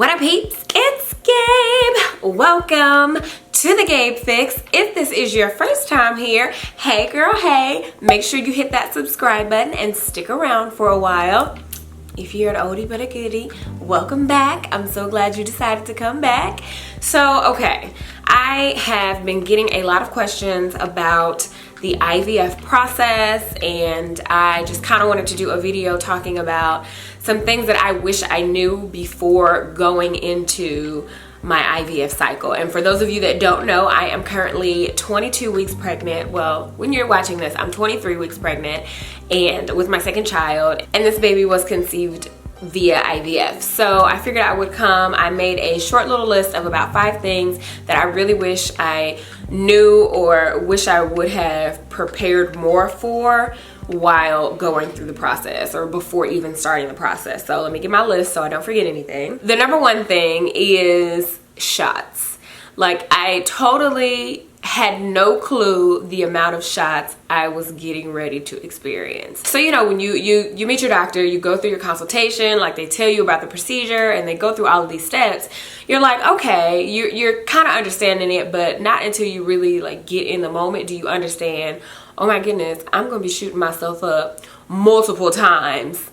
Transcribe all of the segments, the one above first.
What up, peeps? It's Gabe. Welcome to the Gabe Fix. If this is your first time here, hey girl, hey. Make sure you hit that subscribe button and stick around for a while. If you're an oldie but a goodie, welcome back. I'm so glad you decided to come back. So, okay, I have been getting a lot of questions about the IVF process, and I just kind of wanted to do a video talking about some things that I wish I knew before going into my IVF cycle. And for those of you that don't know, I am currently 22 weeks pregnant. Well, when you're watching this, I'm 23 weeks pregnant and with my second child, and this baby was conceived via IVF. So I figured I would come. I made a short little list of about 5 things that I really wish I knew or wish I would have prepared more for while going through the process or before even starting the process. So let me get my list so I don't forget anything. The number one thing is shots. Like, I totally had no clue the amount of shots I was getting ready to experience. So, you know, when you meet your doctor, you go through your consultation, like they tell you about the procedure and they go through all of these steps. You're like, okay, you're kind of understanding it, but not until you really like get in the moment do you understand, oh my goodness, I'm gonna be shooting myself up multiple times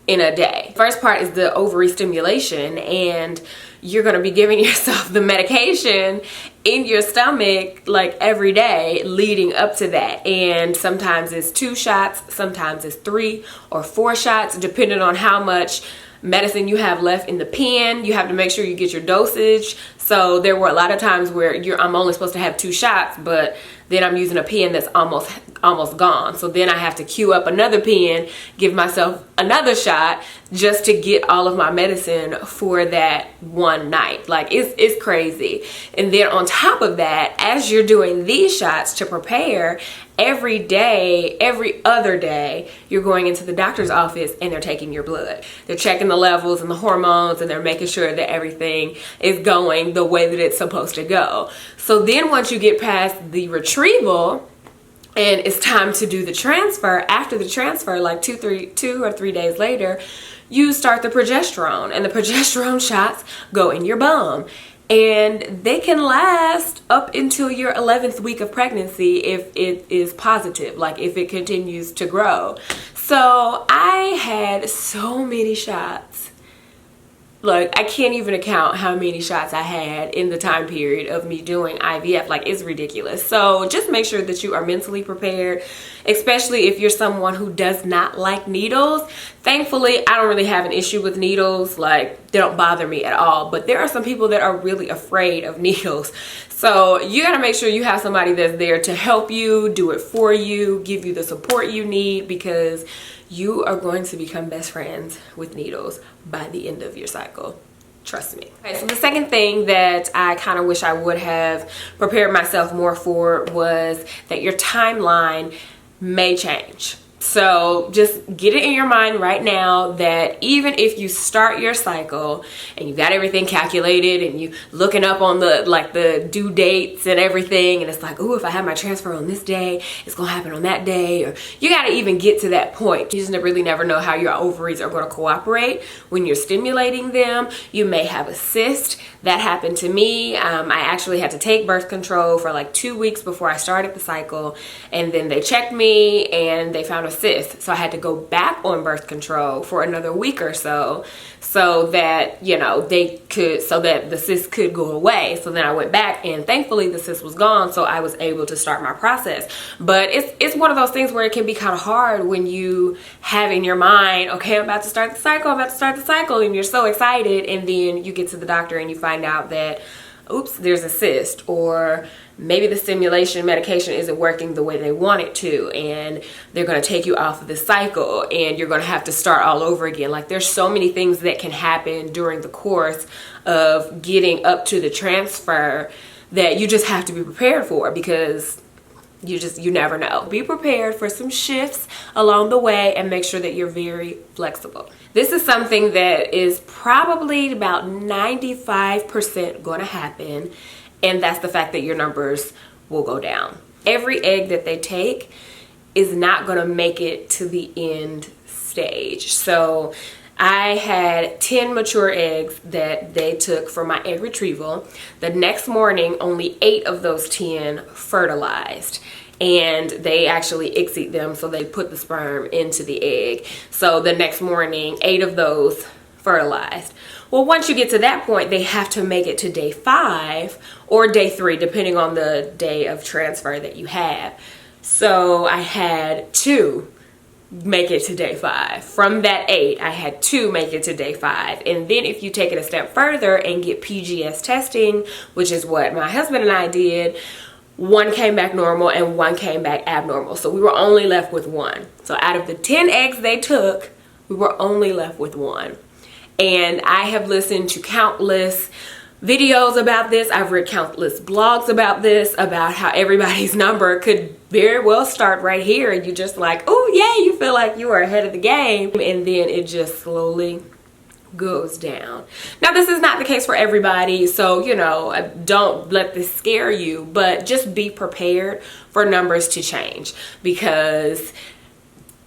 in a day. First part is the ovary stimulation, and you're gonna be giving yourself the medication in your stomach like every day leading up to that. And sometimes it's 2 shots, sometimes it's 3 or 4 shots, depending on how much medicine you have left in the pen. You have to make sure you get your dosage. So there were a lot of times where I'm only supposed to have 2 shots, but then I'm using a pen that's almost gone. So then I have to queue up another pen, give myself another shot just to get all of my medicine for that one night. Like, it's crazy. And then on top of that, as you're doing these shots to prepare, every day, every other day, you're going into the doctor's office and they're taking your blood. They're checking the levels and the hormones, and they're making sure that everything is going the way that it's supposed to go. So then once you get past the retrieval and it's time to do the transfer, after the transfer, like 2 or 3 days later, you start the progesterone, and the progesterone shots go in your bum. And they can last up until your 11th week of pregnancy if it is positive, like if it continues to grow. So I had so many shots. Like, I can't even account how many shots I had in the time period of me doing IVF. Like, it's ridiculous. So just make sure that you are mentally prepared, especially if you're someone who does not like needles. Thankfully, I don't really have an issue with needles. Like, they don't bother me at all. But there are some people that are really afraid of needles. So you gotta make sure you have somebody that's there to help you, do it for you, give you the support you need, because you are going to become best friends with needles by the end of your cycle. Trust me. Okay, so the second thing that I kind of wish I would have prepared myself more for was that your timeline may change. So just get it in your mind right now that even if you start your cycle and you got everything calculated and you looking up on the due dates and everything, and it's like, oh, if I have my transfer on this day, it's gonna happen on that day, or you gotta even get to that point. You just really never know how your ovaries are gonna cooperate when you're stimulating them. You may have a cyst. That happened to me. I actually had to take birth control for like 2 weeks before I started the cycle, and then they checked me and they found a cyst. So I had to go back on birth control for another week or so that, you know, so that the cyst could go away. So then I went back, and thankfully the cyst was gone, so I was able to start my process. But it's one of those things where it can be kind of hard when you have in your mind, okay, I'm about to start the cycle, and you're so excited, and then you get to the doctor and you find out that, oops, there's a cyst, or maybe the stimulation medication isn't working the way they want it to, and they're going to take you off of the cycle, and you're going to have to start all over again. Like, there's so many things that can happen during the course of getting up to the transfer that you just have to be prepared for, because you never know. Be prepared for some shifts along the way, and make sure that you're very flexible. This is something that is probably about 95% going to happen, and that's the fact that your numbers will go down. Every egg that they take is not going to make it to the end stage. So I had 10 mature eggs that they took for my egg retrieval. The next morning, only 8 of those 10 fertilized. And they actually ICSI'd them, so they put the sperm into the egg. So the next morning, 8 of those fertilized. Well, once you get to that point, they have to make it to day 5 or day 3, depending on the day of transfer that you have. So I had 2 make it to day 5. From that 8, I had 2 make it to day 5. And then if you take it a step further and get PGS testing, which is what my husband and I did, 1 came back normal and 1 came back abnormal. So we were only left with 1. So out of the 10 eggs they took, we were only left with 1. And I have listened to countless videos about this. I've read countless blogs about this, about how everybody's number could very well start right here, and you're just like, oh yeah, you feel like you are ahead of the game, and then it just slowly goes down. Now, this is not the case for everybody, so you know, don't let this scare you, but just be prepared for numbers to change, because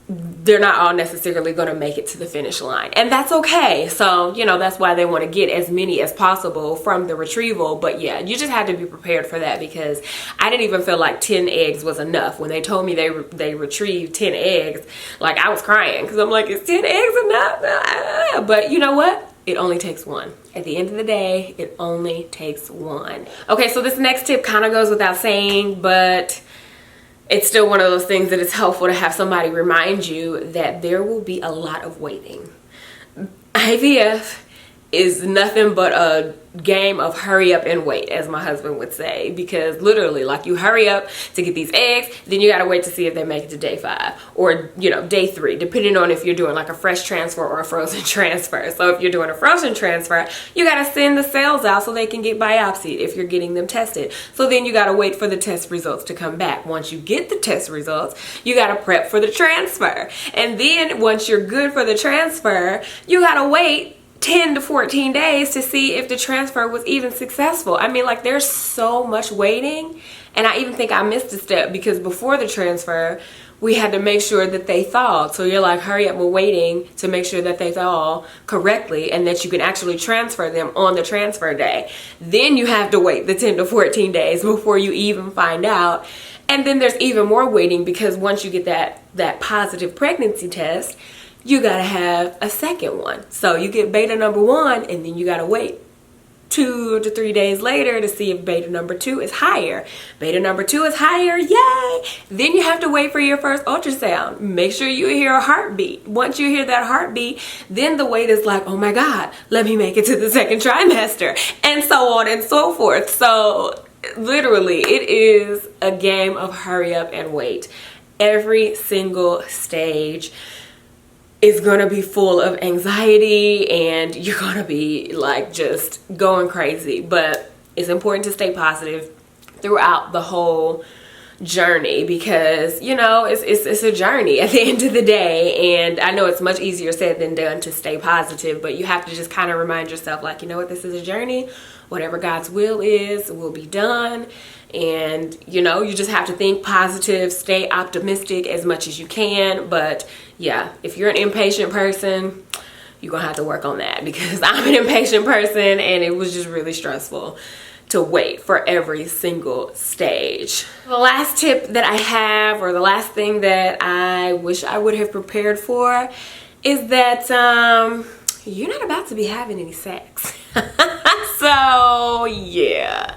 they're not all necessarily going to make it to the finish line, and that's okay. So you know, that's why they want to get as many as possible from the retrieval. But yeah, you just have to be prepared for that, because I didn't even feel like 10 eggs was enough. When they told me they retrieved 10 eggs, like I was crying, because I'm like, is 10 eggs enough? But you know what? It only takes 1. At the end of the day, it only takes 1. Okay, so this next tip kind of goes without saying, but it's still one of those things that it's helpful to have somebody remind you that there will be a lot of waiting. IVF is nothing but a game of hurry up and wait, as my husband would say, because literally, like, you hurry up to get these eggs, then you got to wait to see if they make it to day 5 or, you know, day 3, depending on if you're doing like a fresh transfer or a frozen transfer. So if you're doing a frozen transfer, you got to send the cells out so they can get biopsied if you're getting them tested. So then you got to wait for the test results to come back. Once you get the test results, you got to prep for the transfer. And then once you're good for the transfer, you got to wait 10 to 14 days to see if the transfer was even successful. I mean, like, there's so much waiting. And I even think I missed a step, because before the transfer, we had to make sure that they thawed. So you're like, hurry up, we're waiting to make sure that they thaw correctly and that you can actually transfer them on the transfer day. Then you have to wait the 10 to 14 days before you even find out. And then there's even more waiting, because once you get that positive pregnancy test, you gotta have a second one. So you get beta number 1, and then you gotta wait 2 to 3 days later to see if beta number 2 is higher. Beta number 2 is higher, yay! Then you have to wait for your first ultrasound. Make sure you hear a heartbeat. Once you hear that heartbeat, then the wait is like, oh my God, let me make it to the second trimester, and so on and so forth. So literally, it is a game of hurry up and wait. Every single stage is gonna be full of anxiety, and you're gonna be like just going crazy. But it's important to stay positive throughout the whole journey, because you know, it's a journey at the end of the day. And I know it's much easier said than done to stay positive, but you have to just kind of remind yourself, like, you know what, this is a journey. Whatever God's will is, will be done. And you know, you just have to think positive, stay optimistic as much as you can. But yeah, if you're an impatient person, you're gonna have to work on that, because I'm an impatient person, and it was just really stressful to wait for every single stage. The last tip that I have, or the last thing that I wish I would have prepared for, is that you're not about to be having any sex. So yeah,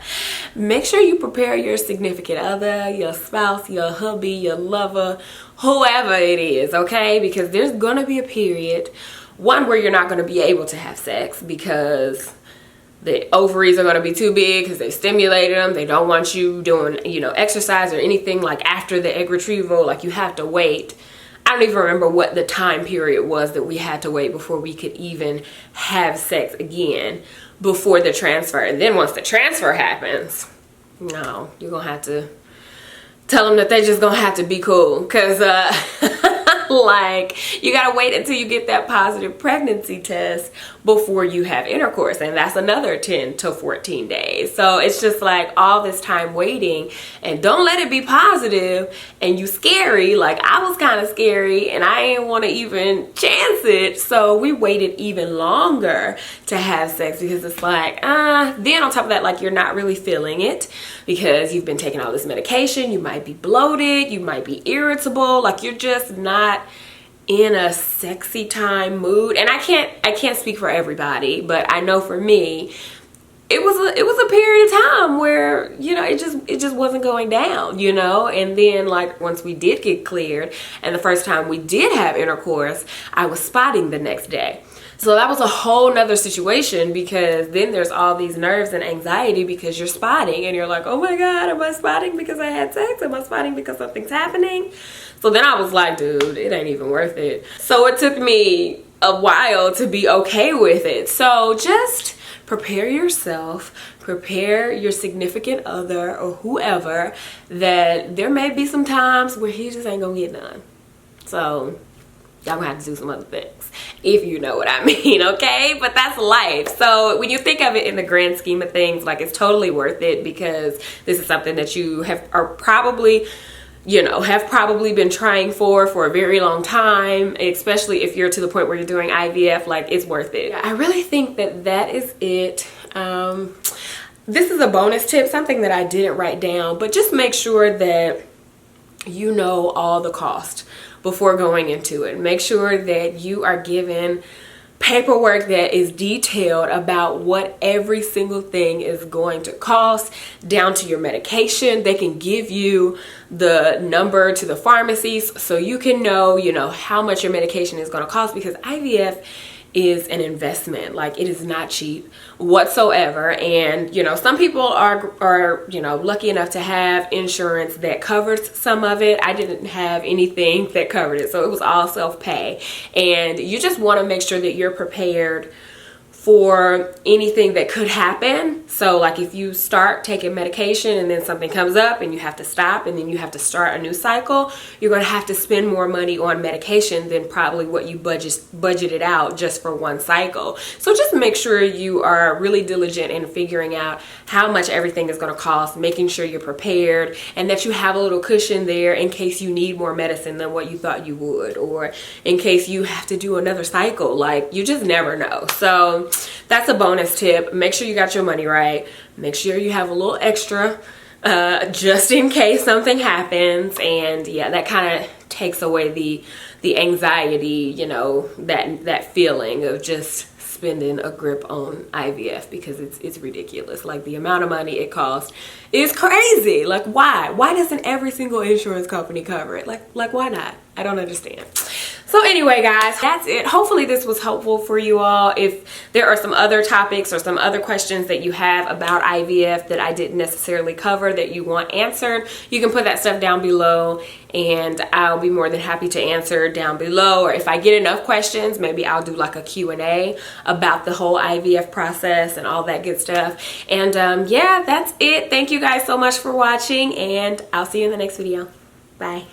make sure you prepare your significant other, your spouse, your hubby, your lover, whoever it is, okay? Because there's gonna be a period, one, where you're not gonna be able to have sex because the ovaries are gonna be too big, because they stimulated them. They don't want you doing, you know, exercise or anything like after the egg retrieval. Like, you have to wait. I don't even remember what the time period was that we had to wait before we could even have sex again before the transfer. And then once the transfer happens, no, you're gonna have to tell them that they just gonna have to be cool, because Like, you gotta wait until you get that positive pregnancy test before you have intercourse, and that's another 10 to 14 days. So it's just like all this time waiting, and don't let it be positive and you scary. Like, I was kind of scary and I didn't want to even chance it, so we waited even longer to have sex, because it's like, then on top of that, like, you're not really feeling it because you've been taking all this medication. You might be bloated, you might be irritable, like you're just not in a sexy time mood. And I can't speak for everybody, but I know for me, it was a period of time where, you know, it just wasn't going down, you know. And then, like, once we did get cleared and the first time we did have intercourse, I was spotting the next day. So that was a whole nother situation, because then there's all these nerves and anxiety because you're spotting and you're like, oh my God, am I spotting because I had sex? Am I spotting because something's happening? So then I was like, dude, it ain't even worth it. So it took me a while to be okay with it. So just prepare yourself, prepare your significant other or whoever, that there may be some times where he just ain't gonna get none. So y'all gonna have to do some other things, if you know what I mean, okay? But that's life. So when you think of it in the grand scheme of things, like, it's totally worth it, because this is something that you are probably, you know, have probably been trying for a very long time, especially if you're to the point where you're doing IVF. Like, it's worth it. I really think that is it. This is a bonus tip, something that I didn't write down, but just make sure that you know all the cost before going into it. Make sure that you are given paperwork that is detailed about what every single thing is going to cost, down to your medication. They can give you the number to the pharmacies so you can know, you know, how much your medication is going to cost, because IVF is an investment. Like, it is not cheap whatsoever. And, you know, some people are, you know, lucky enough to have insurance that covers some of it. I didn't have anything that covered it, so it was all self-pay. And you just want to make sure that you're prepared for anything that could happen. So, like, if you start taking medication and then something comes up and you have to stop and then you have to start a new cycle, you're going to have to spend more money on medication than probably what you budgeted out just for one cycle. So just make sure you are really diligent in figuring out how much everything is going to cost, making sure you're prepared and that you have a little cushion there in case you need more medicine than what you thought you would, or in case you have to do another cycle. Like, you just never know. So that's a bonus tip. Make sure you got your money right. Make sure you have a little extra just in case something happens. And yeah, that kind of takes away the anxiety, you know, that feeling of just spending a grip on IVF, because it's ridiculous. Like, the amount of money it costs is crazy. Like, why doesn't every single insurance company cover it? Like why not? I don't understand. So anyway, guys, that's it. Hopefully this was helpful for you all. If there are some other topics or some other questions that you have about IVF that I didn't necessarily cover that you want answered, you can put that stuff down below and I'll be more than happy to answer down below. Or if I get enough questions, maybe I'll do like a Q&A about the whole IVF process and all that good stuff. And yeah, that's it. Thank you guys so much for watching, and I'll see you in the next video. Bye.